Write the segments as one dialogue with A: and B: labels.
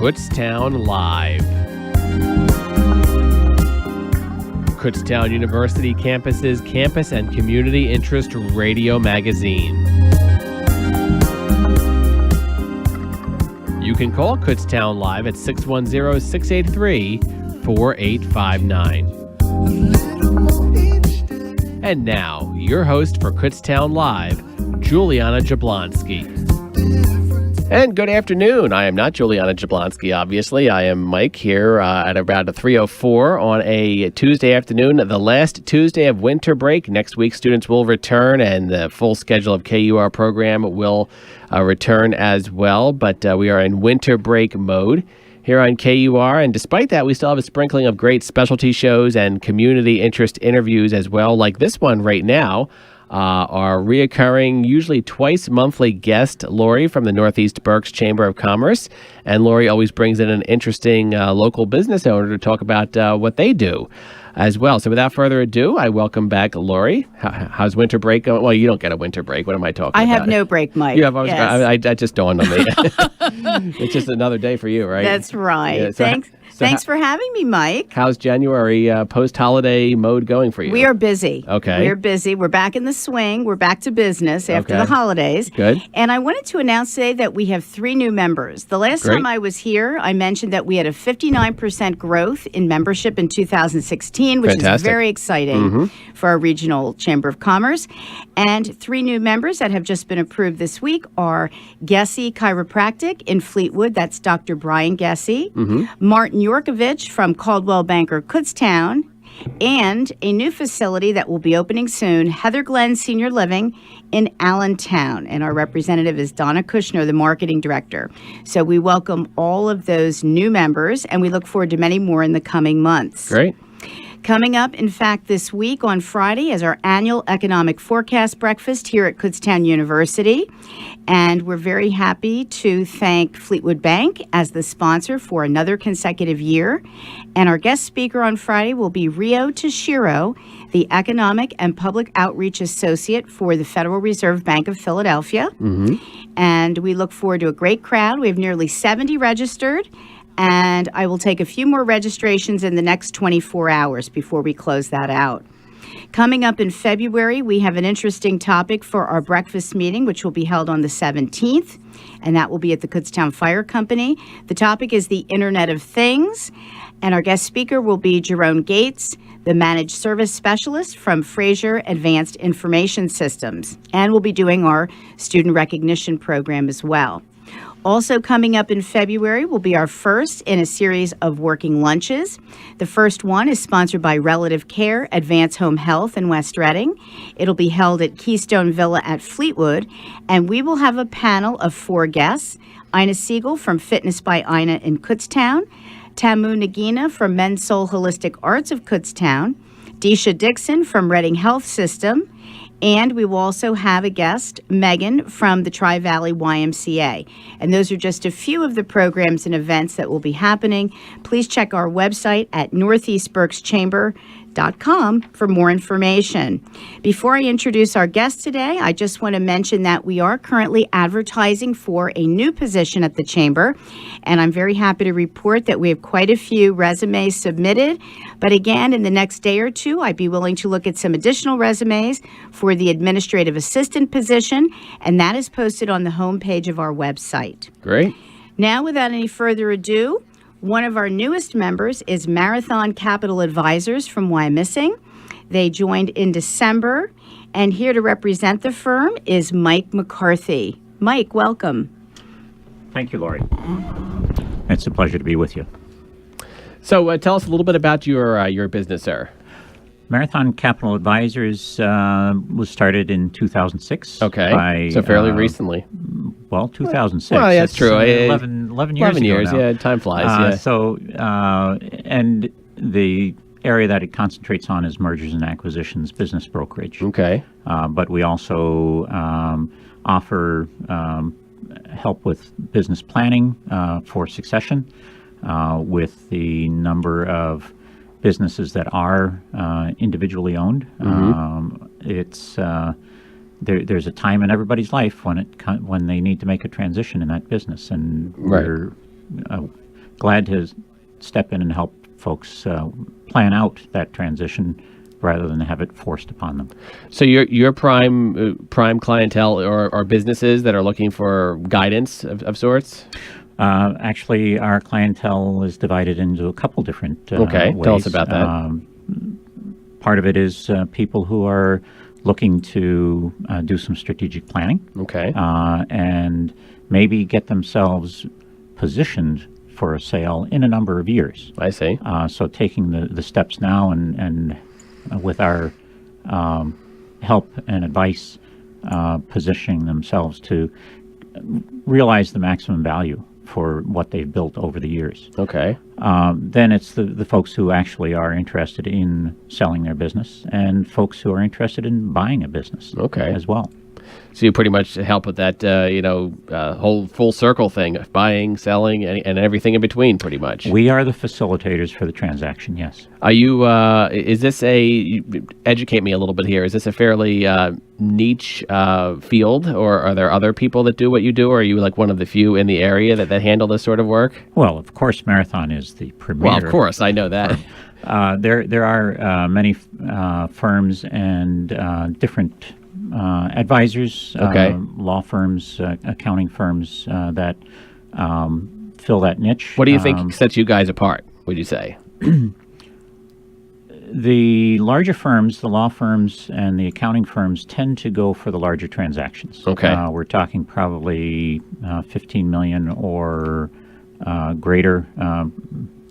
A: Kutztown Live. Kutztown University Campus's campus and community interest radio magazine. You can call Kutztown Live at 610-683-4859. And now, your host for Kutztown Live, Juliana Jablonski. And good afternoon. I am not Juliana Jablonski, obviously. I am Mike here at about 3:04 on a Tuesday afternoon, the last Tuesday of winter break. Next week, students will return, and the full schedule of KUR program will return as well. But we are in winter break mode here on KUR, and despite that, we still have a sprinkling of great specialty shows and community interest interviews as well, like this one right now. Our reoccurring, usually twice monthly guest, Lori from the Northeast Berks Chamber of Commerce. And Lori always brings in an interesting local business owner to talk about what they do as well. So without further ado, I welcome back Lori. How's winter break going? Well, you don't get a winter break. What am I talking about?
B: I have no break, Mike.
A: You have,
B: yes.
A: I just dawned on me. It's just another day for you, right?
B: That's right.
A: Yeah,
B: Thanks for having me, Mike.
A: How's January post-holiday mode going for you?
B: We are busy.
A: Okay.
B: We're busy. We're back in the swing. We're back to business after the holidays.
A: Good.
B: And I wanted to announce today that we have 3 new members. The last time I was here, I mentioned that we had a 59% growth in membership in 2016, which is very exciting for our regional Chamber of Commerce. And 3 new members that have just been approved this week are Gessie Chiropractic in Fleetwood. That's Dr. Brian Gessie. Martin Yorkovich from Caldwell Banker Kutztown, and a new facility that will be opening soon, Heather Glen Senior Living in Allentown. And our representative is Donna Kushner, the marketing director. So we welcome all of those new members, and we look forward to many more in the coming months.
A: Great.
B: Coming up, in fact, this week on Friday is our annual economic forecast breakfast here at Kutztown University. And we're very happy to thank Fleetwood Bank as the sponsor for another consecutive year. And our guest speaker on Friday will be Rio Toshiro, the Economic and Public Outreach Associate for the Federal Reserve Bank of Philadelphia. And we look forward to a great crowd. We have nearly 70 registered. And I will take a few more registrations in the next 24 hours before we close that out. Coming up in February, we have an interesting topic for our breakfast meeting, which will be held on the 17th, and that will be at the Kutztown Fire Company. The topic is the Internet of Things, and our guest speaker will be Jerome Gates, the Managed Service Specialist from Fraser Advanced Information Systems, and we'll be doing our Student Recognition Program as well. Also coming up in February will be our first in a series of working lunches. The first one is sponsored by Relative Care Advanced Home Health in West Reading. It'll be held at Keystone Villa at Fleetwood, and we will have a panel of 4 guests. Ina Siegel from Fitness by Ina in Kutztown, Tamu Nagina from Men's Soul Holistic Arts of Kutztown, Deisha Dixon from Reading Health System, and we will also have a guest, Megan, from the Tri-Valley YMCA. And those are just a few of the programs and events that will be happening. Please check our website at northeastberkschamber.com for more information. Before I introduce our guest today, I just want to mention that we are currently advertising for a new position at the Chamber, and I'm very happy to report that we have quite a few resumes submitted. But again, in the next day or two, I'd be willing to look at some additional resumes for the administrative assistant position, and that is posted on the homepage of our website.
A: Great.
B: Now, without any further ado, one of our newest members is Marathon Capital Advisors from Wyomissing. They joined in December, and here to represent the firm is Mike McCarthy. Mike, welcome.
C: Thank you, Lori. It's a pleasure to be with you.
A: So tell us a little bit about your business, sir.
C: Marathon Capital Advisors was started in 2006.
A: Okay, so fairly recently.
C: Well, 2006.
A: Well, yeah, that's true.
C: 11 years ago
A: years,
C: now.
A: yeah, time flies,
C: And the area that it concentrates on is mergers and acquisitions, business brokerage.
A: Okay.
C: But we also offer help with business planning for succession with the number of businesses that are individually owned. There's a time in everybody's life when they need to make a transition in that business, and we're glad to step in and help folks plan out that transition rather than have it forced upon them.
A: So your prime clientele or businesses that are looking for guidance of sorts?
C: Actually, our clientele is divided into a couple different
A: Okay,
C: ways.
A: tell us about that.
C: Part of it is people who are looking to do some strategic planning.
A: Okay.
C: And maybe get themselves positioned for a sale in a number of years.
A: I see.
C: So taking the steps now and with our help and advice, positioning themselves to realize the maximum value for what they've built over the years.
A: Okay.
C: Then it's the folks who actually are interested in selling their business and folks who are interested in buying a business as well.
A: So you pretty much help with that, whole full circle thing, buying, selling, and everything in between, pretty much.
C: We are the facilitators for the transaction, yes.
A: Are you, educate me a little bit here, is this a fairly niche field, or are there other people that do what you do, or are you like one of the few in the area that handle this sort of work?
C: Well, of course, Marathon is the premier.
A: Well, of course, I know that.
C: There are many firms and different advisors, law firms, accounting firms that fill that niche.
A: What do you think sets you guys apart, would you say?
C: The larger firms, the law firms, and the accounting firms tend to go for the larger transactions.
A: Okay.
C: We're talking probably 15 million or greater,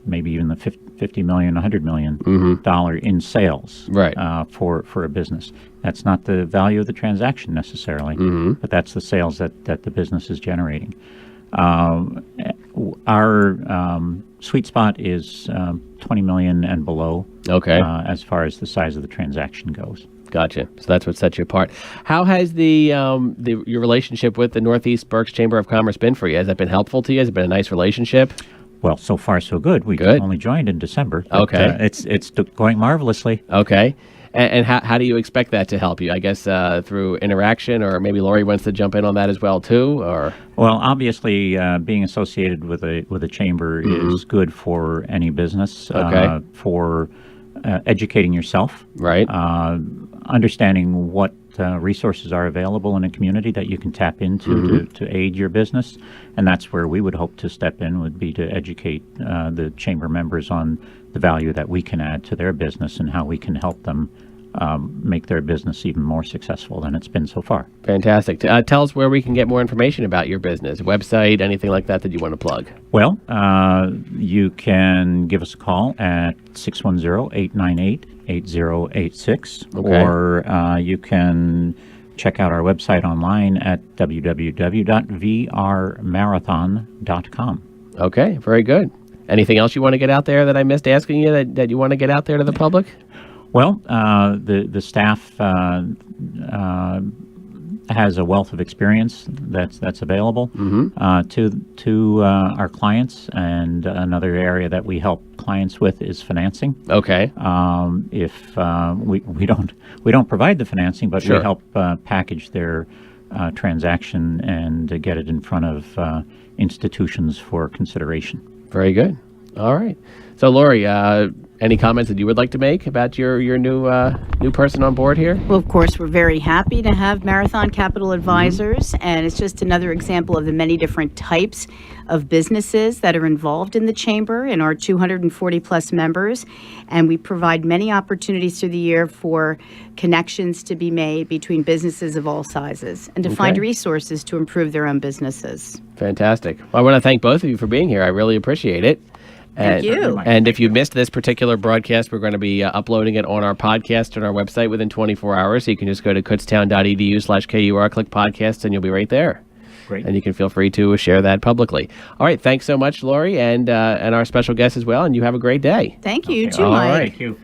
C: maybe even the 50 million, $100 million dollar in sales
A: Right.
C: For a business. That's not the value of the transaction necessarily, but that's the sales that the business is generating. Our sweet spot is 20 million and below.
A: Okay.
C: As far as the size of the transaction goes.
A: Gotcha. So that's what sets you apart. How has your relationship with the Northeast Berks Chamber of Commerce been for you? Has that been helpful to you? Has it been a nice relationship?
C: Well, so far so good. We
A: Good.
C: only joined in December. But,
A: Okay.
C: It's going marvelously.
A: Okay. And how do you expect that to help you? I guess through interaction, or maybe Lori wants to jump in on that as well too. Or
C: Well, obviously, being associated with a chamber is good for any business.
A: Okay.
C: For educating yourself,
A: right.
C: Understanding what resources are available in a community that you can tap into to aid your business, and that's where we would hope to step in, would be to educate the chamber members on the value that we can add to their business and how we can help them make their business even more successful than it's been so far.
A: Fantastic. Tell us where we can get more information about your business, website, anything like that you want to plug.
C: Well, you can give us a call at 610-898-8086,
A: Okay.
C: or you can check out our website online at www.vrmarathon.com.
A: Okay, very good. Anything else you want to get out there that I missed asking you that you want to get out there to the public?
C: Well, the staff has a wealth of experience that's available to our clients, and another area that we help clients with is financing.
A: Okay.
C: If we don't provide the financing, but
A: Sure.
C: we help package their transaction and get it in front of institutions for consideration.
A: Very good. All right. So, Lori, any comments that you would like to make about your new person on board here?
B: Well, of course, we're very happy to have Marathon Capital Advisors, and it's just another example of the many different types of businesses that are involved in the chamber and our 240 plus members. And we provide many opportunities through the year for connections to be made between businesses of all sizes and to find
A: Okay.
B: resources to improve their own businesses.
A: Fantastic. Well, I want to thank both of you for being here. I really appreciate it.
B: Thank you.
A: And if you missed this particular broadcast, we're going to be uploading it on our podcast on our website within 24 hours. So you can just go to kutztown.edu/KUR, click podcasts, and you'll be right there.
C: Great.
A: And you can feel free to share that publicly. All right. Thanks so much, Lori, and our special guest as well. And you have a great day.
B: Thank you, too,
A: All
B: Mike.
A: right.
C: Thank you.